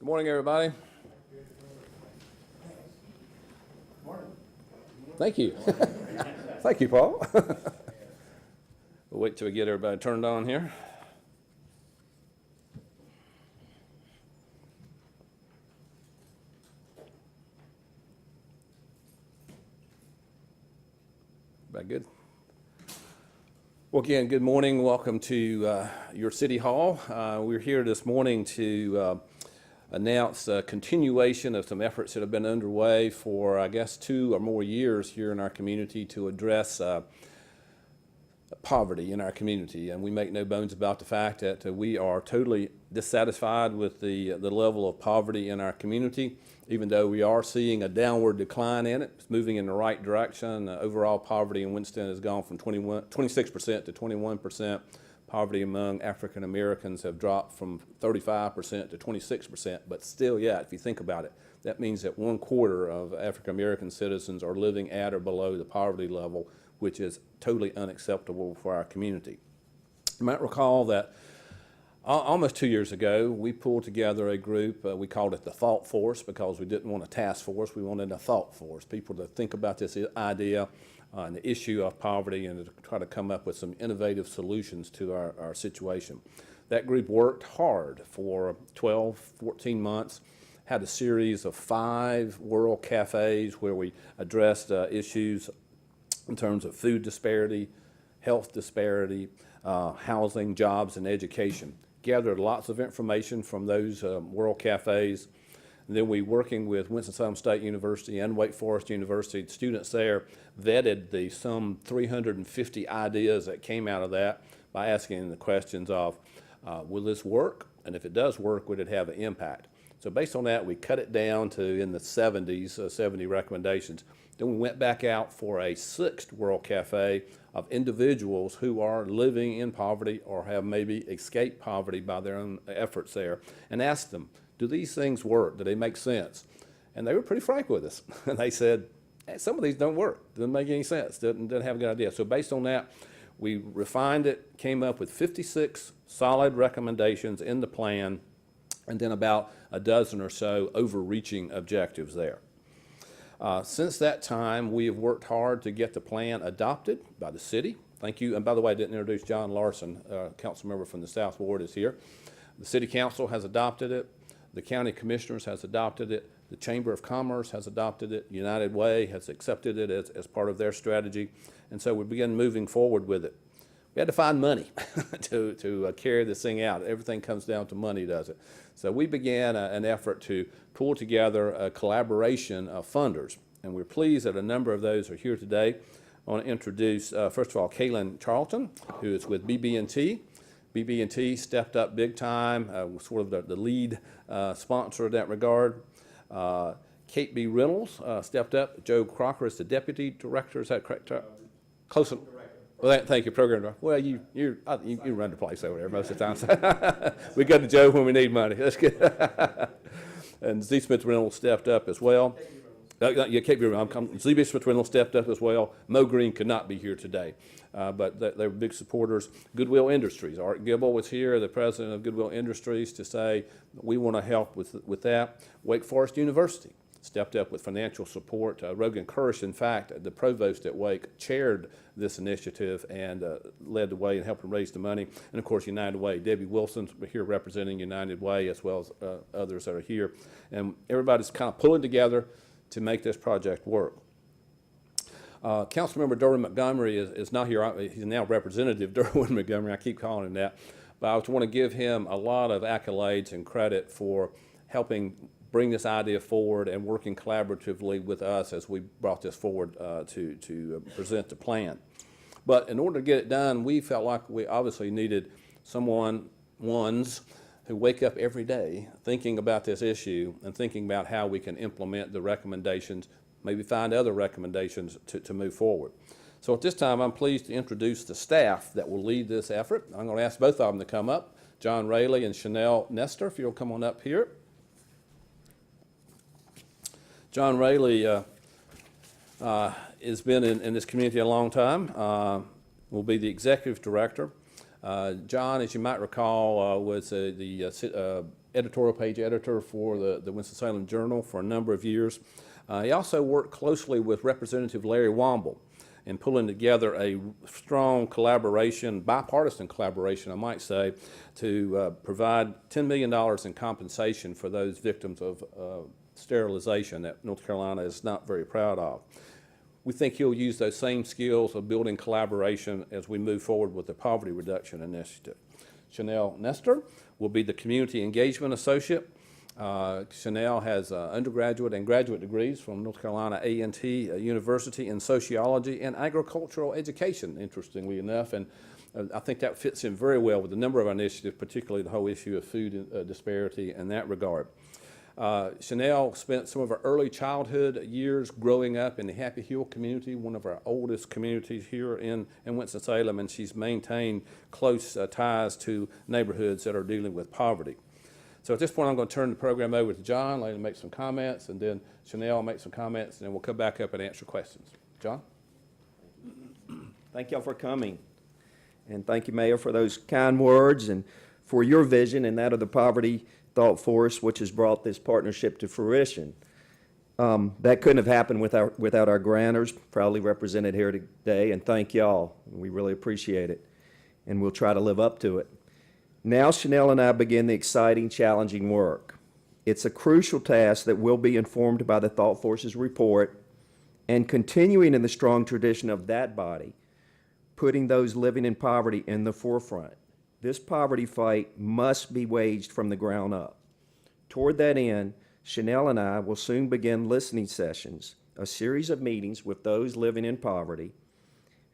Good morning, everybody. Thank you. Thank you, Paul. We'll wait till we get everybody turned on here. Everybody good? Well, again, good morning. Welcome to your City Hall. We're here this morning to announce a continuation of some efforts that have been underway for, I guess, 2 or more years here in our community to address poverty in our community. And we make no bones about the fact that we are totally dissatisfied with the level of poverty in our community, even though we are seeing a downward decline in it. It's moving in the right direction. Overall poverty in Winston has gone from 26% to 21%. Poverty among African Americans have dropped from 35% to 26%, but still, yeah, if you think about it, that means that 1/4 of African American citizens are living at or below the poverty level, which is totally unacceptable for our community. You might recall that almost 2 years ago, we pulled together a group. We called it the Thought Force because we didn't want a task force. We wanted a thought force, people to think about this idea and the issue of poverty and to try to come up with some innovative solutions to our situation. That group worked hard for 12, 14 months, had a series of 5 world cafes where we addressed issues in terms of food disparity, health disparity, housing, jobs, and education. Gathered lots of information from those world cafes. And then we, working with Winston-Salem State University and Wake Forest University, students there vetted some 350 ideas that came out of that by asking the questions of, will this work? And if it does work, would it have an impact? So based on that, we cut it down to in the 70s, 70 recommendations. Then we went back out for a 6th World Cafe of individuals who are living in poverty or have maybe escaped poverty by their own efforts there, and asked them, do these things work? Do they make sense? And they were pretty frank with us. And they said, hey, some of these don't work. Doesn't make any sense. Didn't have a good idea. So based on that, we refined it, came up with 56 solid recommendations in the plan, and then about a dozen or so overreaching objectives there. Since that time, we have worked hard to get the plan adopted by the city. Thank you. And by the way, I didn't introduce John Larson, council member from the South Ward, is here. The City Council has adopted it. The County Commissioners has adopted it. The Chamber of Commerce has adopted it. United Way has accepted it as part of their strategy. And so we began moving forward with it. We had to find money to carry this thing out. Everything comes down to money, does it? So we began an effort to pull together a collaboration of funders. And we're pleased that a number of those are here today. I want to introduce, first of all, Kaylin Charlton, who is with BB&T. BB&T stepped up big time, sort of the lead sponsor in that regard. Kate B. Reynolds stepped up. Joe Crocker is the deputy director. Is that correct? Close. Well, thank you, program director. Well, you run the place over there most of the time. We go to Joe when we need money. That's good. And Z. Smith Reynolds stepped up as well. Yeah, Kate B. Reynolds. Z. Smith Reynolds stepped up as well. Mo Green could not be here today, but they were big supporters. Goodwill Industries. Art Gibble was here, the president of Goodwill Industries, to say we want to help with that. Wake Forest University stepped up with financial support. Rogan Kirsch, in fact, the provost at Wake, chaired this initiative and led the way in helping raise the money. And of course, United Way. Debbie Wilson's here representing United Way, as well as others that are here. And everybody's kind of pulling together to make this project work. Councilmember Derwin Montgomery is not here. He's now Representative Derwin Montgomery. I keep calling him that. But I want to give him a lot of accolades and credit for helping bring this idea forward and working collaboratively with us as we brought this forward to present the plan. But in order to get it done, we felt like we obviously needed ones who wake up every day thinking about this issue and thinking about how we can implement the recommendations, maybe find other recommendations to move forward. So at this time, I'm pleased to introduce the staff that will lead this effort. I'm going to ask both of them to come up, John Rayleigh and Chanel Nestor, if you'll come on up here. John Rayleigh has been in this community a long time, will be the executive director. John, as you might recall, was the editorial page editor for the Winston-Salem Journal for a number of years. He also worked closely with Representative Larry Womble in pulling together a strong collaboration, bipartisan collaboration, I might say, to provide $10 million in compensation for those victims of sterilization that North Carolina is not very proud of. We think he'll use those same skills of building collaboration as we move forward with the Poverty Reduction Initiative. Chanel Nestor will be the Community Engagement Associate. Chanel has undergraduate and graduate degrees from North Carolina A&T University in sociology and agricultural education, interestingly enough, and I think that fits in very well with a number of our initiatives, particularly the whole issue of food disparity in that regard. Chanel spent some of her early childhood years growing up in the Happy Hill community, one of our oldest communities here in Winston-Salem, and she's maintained close ties to neighborhoods that are dealing with poverty. So at this point, I'm going to turn the program over to John, let him make some comments, and then Chanel will make some comments, and then we'll come back up and answer questions. John? Thank y'all for coming. And thank you, Mayor, for those kind words and for your vision and that of the Poverty Thought Force, which has brought this partnership to fruition. That couldn't have happened without our grantors, proudly represented here today, and thank y'all. We really appreciate it, and we'll try to live up to it. Now Chanel and I begin the exciting, challenging work. It's a crucial task that will be informed by the Thought Force's report and continuing in the strong tradition of that body, putting those living in poverty in the forefront. This poverty fight must be waged from the ground up. Toward that end, Chanel and I will soon begin listening sessions, a series of meetings with those living in poverty.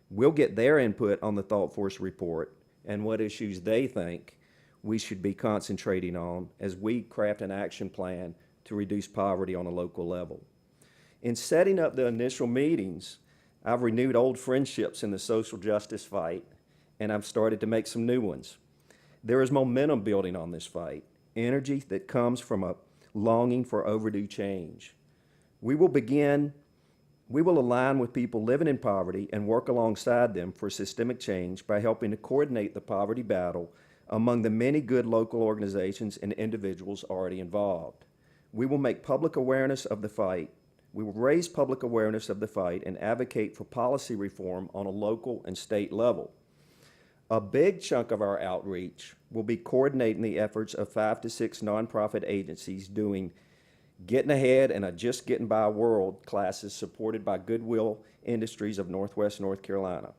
We'll get their input on the Thought Force report and what issues they think we should be concentrating on as we craft an action plan to reduce poverty on a local level. In setting up the initial meetings, I've renewed old friendships in the social justice fight, and I've started to make some new ones. There is momentum building on this fight, energy that comes from a longing for overdue change. We will align with people living in poverty and work alongside them for systemic change by helping to coordinate the poverty battle among the many good local organizations and individuals already involved. We will make public awareness of the fight. We will raise public awareness of the fight and advocate for policy reform on a local and state level. A big chunk of our outreach will be coordinating the efforts of 5 to 6 nonprofit agencies doing Getting Ahead and a Just Getting By World classes supported by Goodwill Industries of Northwest North Carolina.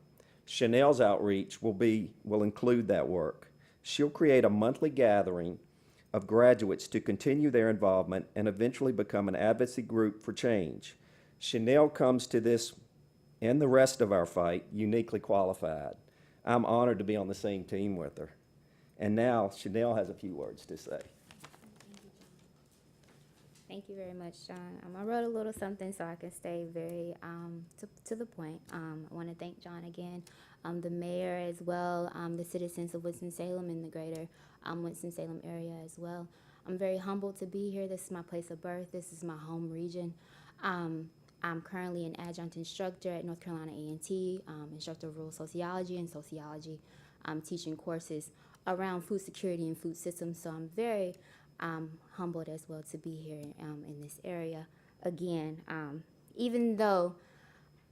Chanel's outreach will include that work. She'll create a monthly gathering of graduates to continue their involvement and eventually become an advocacy group for change. Chanel comes to this and the rest of our fight uniquely qualified. I'm honored to be on the same team with her. And now Chanel has a few words to say. Thank you very much, John. I wrote a little something so I can stay very to the point. I want to thank John again, the mayor as well, the citizens of Winston-Salem and the greater Winston-Salem area as well. I'm very humbled to be here. This is my place of birth. This is my home region. I'm currently an adjunct instructor at North Carolina A&T, instructor of rural sociology and sociology, teaching courses around food security and food systems. So I'm very humbled as well to be here in this area. Again, even though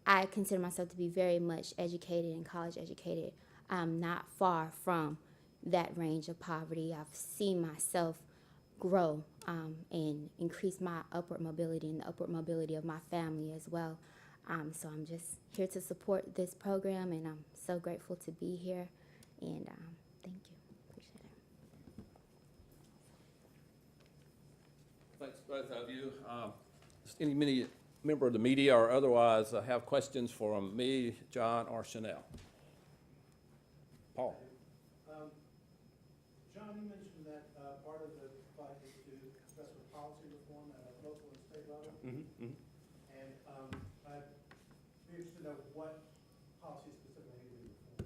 I consider myself to be very much educated and college educated, I'm not far from that range of poverty. I've seen myself grow and increase my upward mobility and the upward mobility of my family as well. So I'm just here to support this program, and I'm so grateful to be here. And thank you. Appreciate it. Thanks, both of you. Does any member of the media or otherwise have questions for me, John, or Chanel? Paul. John, you mentioned that part of the fight is to address with policy reform at a local and state level. Mm-hmm. And I'd be interested to know what policy specifically need to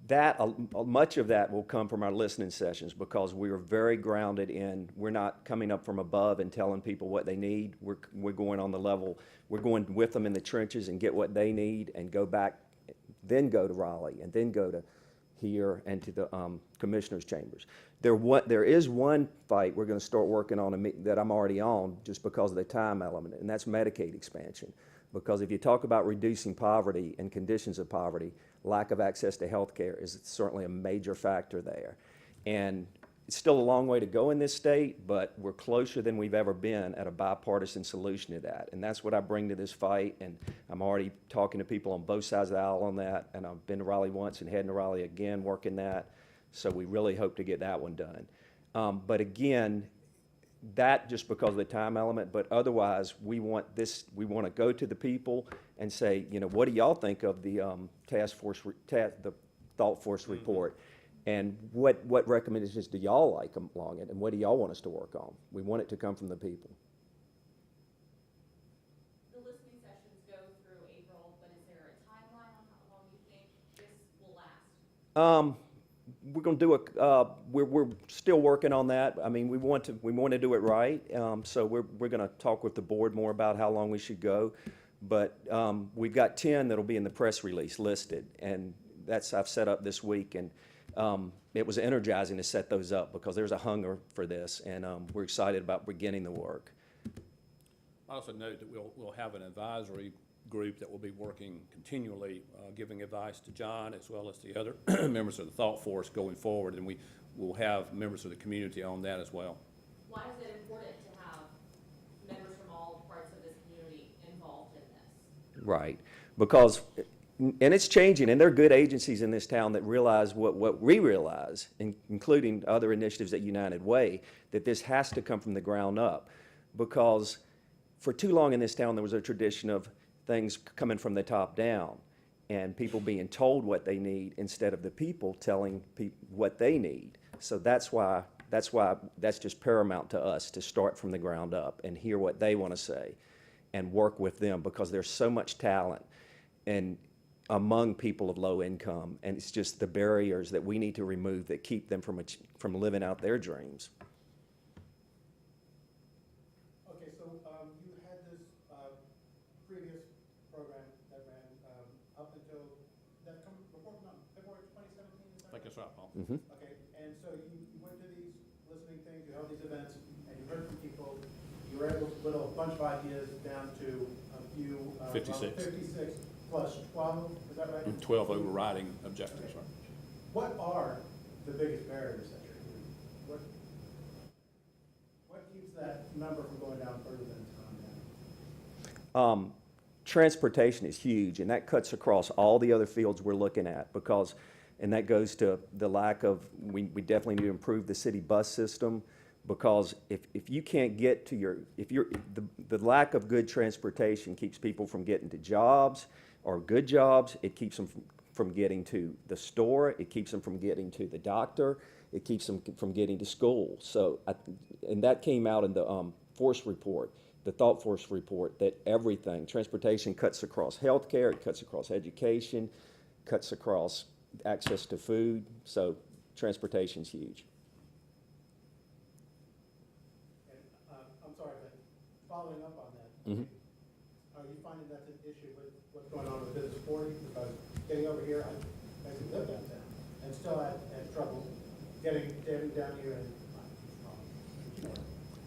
be reformed. Much of that will come from our listening sessions because we are very grounded in, we're not coming up from above and telling people what they need. We're going on the level, we're going with them in the trenches and get what they need and go back, then go to Raleigh and then go to here and to the commissioners' chambers. There is one fight we're going to start working on that I'm already on just because of the time element, and that's Medicaid expansion. Because if you talk about reducing poverty and conditions of poverty, lack of access to health care is certainly a major factor there. And it's still a long way to go in this state, but we're closer than we've ever been at a bipartisan solution to that. And that's what I bring to this fight, and I'm already talking to people on both sides of the aisle on that, and I've been to Raleigh once and heading to Raleigh again working that, so we really hope to get that one done. But again, that just because of the time element, but otherwise, we want to go to the people and say, you know, what do y'all think of the the thought force report? And what recommendations do y'all like along it, and what do y'all want us to work on? We want it to come from the people. The listening sessions go through April, but is there a timeline on how long you think this will last? We're going to do we're still working on that. I mean, we want to do it right. So we're going to talk with the board more about how long we should go. But we've got 10 that'll be in the press release listed, and I've set up this week, and it was energizing to set those up because there's a hunger for this, and we're excited about beginning the work. I also note that we'll have an advisory group that will be working continually, giving advice to John as well as the other members of the thought force going forward, and we will have members of the community on that as well. Why is it important to have members from all parts of this community involved in this? Right, because, and it's changing, and there are good agencies in this town that realize what we realize, including other initiatives at United Way, that this has to come from the ground up. Because for too long in this town, there was a tradition of things coming from the top down and people being told what they need instead of the people telling what they need. So that's just paramount to us to start from the ground up and hear what they want to say and work with them, because there's so much talent and among people of low income, and it's just the barriers that we need to remove that keep them from living out their dreams. Okay, so you had this previous program that ran up until, that report came out in February 2017, is that I think that's right, Paul. Mm-hmm. Okay, and so you went to these listening things, you held these events, and you heard from people. You were able to whittle a bunch of ideas down to a few. 56. 56 plus 12, is that right? 12 overriding objectives, right? What are the biggest barriers that you're hearing? What keeps that number from going down further than it's gone down? Transportation is huge, and that cuts across all the other fields we're looking at, because, and that goes to the lack of, we definitely need to improve the city bus system, because if you can't get to the lack of good transportation keeps people from getting to jobs or good jobs. It keeps them from getting to the store. It keeps them from getting to the doctor. It keeps them from getting to school. So, and that came out in the force report, the thought force report, that everything, transportation cuts across healthcare, it cuts across education, cuts across access to food. So transportation's huge. I'm sorry, but following up on that, Mm-hmm. are you finding that's an issue with what's going on with Business 40? Because getting over here, I actually live downtown and still had trouble getting down here and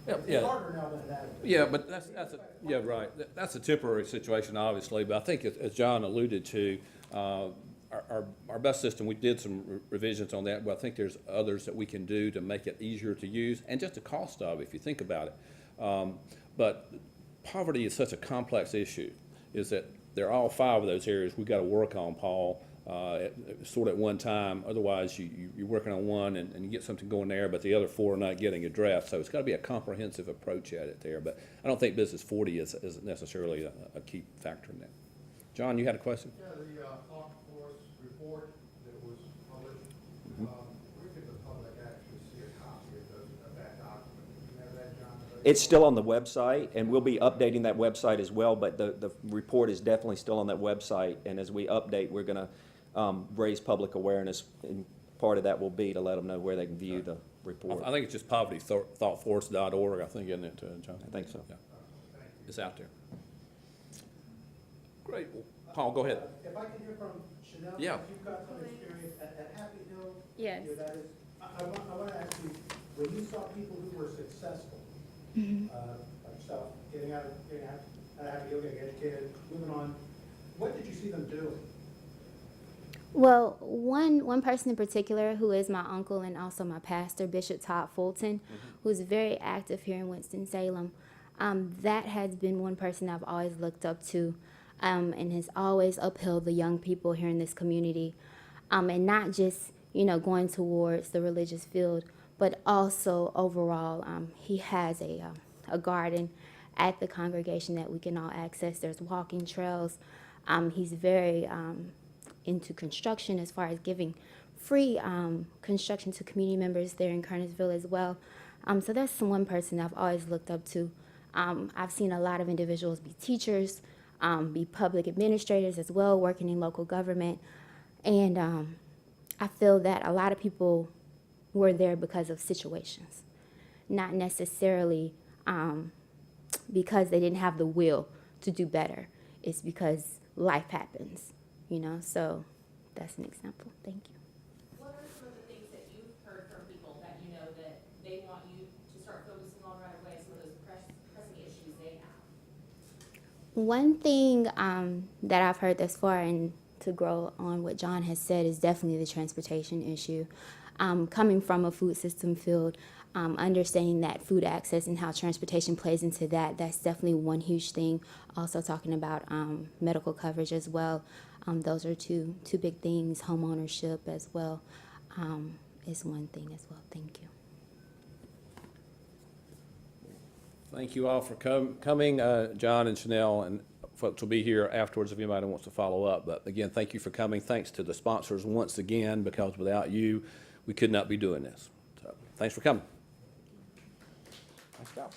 it's harder now than it has been. Yeah, but yeah, right. That's a temporary situation, obviously, but I think as John alluded to, our bus system, we did some revisions on that, but I think there's others that we can do to make it easier to use, and just the cost of it, if you think about it. But poverty is such a complex issue, is that there are all 5 of those areas we've got to work on, Paul, sort of at one time. Otherwise, you're working on one and you get something going there, but the other 4 are not getting addressed. So it's got to be a comprehensive approach at it there. But I don't think Business 40 is necessarily a key factor in that. John, you had a question? Yeah, the thought force report that was published, where can the public actually see a copy of that document? Do you have that, John? It's still on the website, and we'll be updating that website as well, but the report is definitely still on that website, and as we update, we're going to raise public awareness, and part of that will be to let them know where they can view the report. I think it's just povertythoughtforce.org, I think, isn't it, John? I think so. Yeah. It's out there. Great. Well, Paul, go ahead. If I can hear from Chanel, Yeah. you've got some experience at Happy Hill. Yes. You know, that is, I want to ask you, when you saw people who were successful, like yourself, getting out of Happy Hill, getting educated, moving on, what did you see them doing? Well, one person in particular who is my uncle and also my pastor, Bishop Todd Fulton, who's very active here in Winston-Salem. That has been one person I've always looked up to, and has always upheld the young people here in this community, and not just going towards the religious field, but also overall. He has a garden at the congregation that we can all access. There's walking trails. He's very into construction as far as giving free construction to community members there in Kernersville as well. So that's one person I've always looked up to. I've seen a lot of individuals be teachers, be public administrators as well, working in local government. And I feel that a lot of people were there because of situations, not necessarily because they didn't have the will to do better. It's because life happens. So that's an example. Thank you. What are some of the things that you've heard from people that you know that they want you to start focusing on right away, some of those pressing issues they have? One thing that I've heard thus far, and to grow on what John has said, is definitely the transportation issue. Coming from a food system field, understanding that food access and how transportation plays into that, that's definitely one huge thing. Also talking about medical coverage as well. Those are two big things. Home ownership as well is one thing as well. Thank you. Thank you all for coming. John and Chanel and folks will be here afterwards if anybody wants to follow up. But again, thank you for coming. Thanks to the sponsors once again, because without you, we could not be doing this. So thanks for coming. Nice job.